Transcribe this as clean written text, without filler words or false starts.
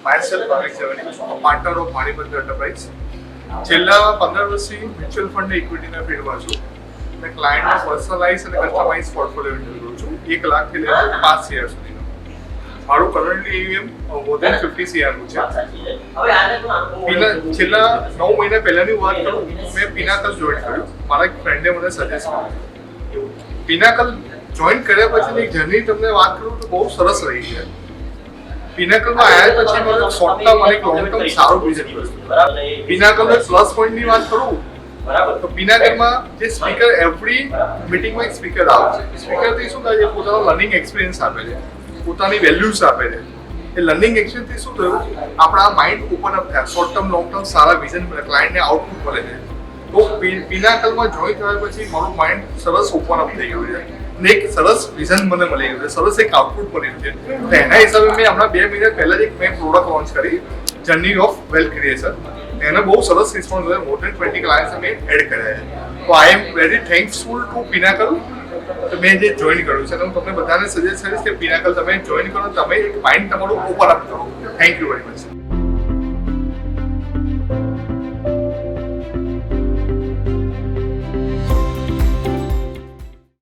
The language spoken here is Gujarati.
myself Amit Javani, a partner of Manipur Enterprise. છેલ્લા 15 વર્ષથી મ્યુચ્યુઅલ ફંડ ઇક્વિટીના ફીલ્ડમાં છું. મેં ક્લાયન્ટનો પર્સનલાઇઝ અને કસ્ટમાઇઝ પોર્ટફોલિયો હેન્ડલ કરું છું 1 લાખથી લઈને 5 CR સુધીનો. મારું currently AUM more than 50 CR નું છે. છેલ્લા 9 મહિના પહેલાની વાત કરું, મેં પિનાકલ જોઈન કર્યું. મારા એક ફ્રેન્ડે મને સજેસ્ટ કર્યું. પિનાકલ જોઈન કર્યા પછીની એક જર્ની તમને વાત કરું તો બહુ સરસ રહી છે. પિનાકલમાં આવ્યા પછી મને શોર્ટ ટર્મ અને લોંગ ટર્મ સારું વિઝન કર્યું. પિનાકલનો પ્લસ પોઈન્ટની વાત કરું તો પિનાકલમાં જે સ્પીકર એવરી મીટિંગમાં એક સ્પીકર આવે છે. સ્પીકરથી શું થાય છે, પોતાનો લર્નિંગ એક્સપિરિયન્સ આપે છે, પોતાની વેલ્યુઝ આપે છે. એ લર્નિંગ એક્સપિરિયન્સથી શું થયું, આપણા માઇન્ડ ઓપન અપ થયા, શોર્ટ ટર્મ લોંગ ટર્મ સારા વિઝન મળે, ક્લાયન્ટને આઉટપુટ મળે છે. તો પિનાકલમાં જોઈન થયા પછી મારું માઇન્ડ સરસ ઓપન અપ થઈ ગયું છે ને એક સરસ વિઝન મને મળી ગયું છે, સરસ એક આઉટપુટ મળ્યું છે. તો એના હિસાબે મેં હમણાં 2 મહિના પહેલા જ એક મેં પ્રોડક્ટ લોન્ચ કરી, જર્ની ઓફ વેલ્થ ક્રિએશન. એને બહુ સરસ રિસ્પોન્સ મળ્યો. મોર દેન 20 ક્લાયન્ટ્સ મેં એડ કર્યા છે. તો આઈ એમ વેરી થેન્કફુલ ટુ પિનાકલ. મેં જે જોઈન કર્યું છે, હું તમને બધાને સજેસ્ટ કરીશ કે પિનાકલ તમે જોઈન કરો, તમે એક માઇન્ડ તમારું ઓપન અપ કરો. Thank you very much.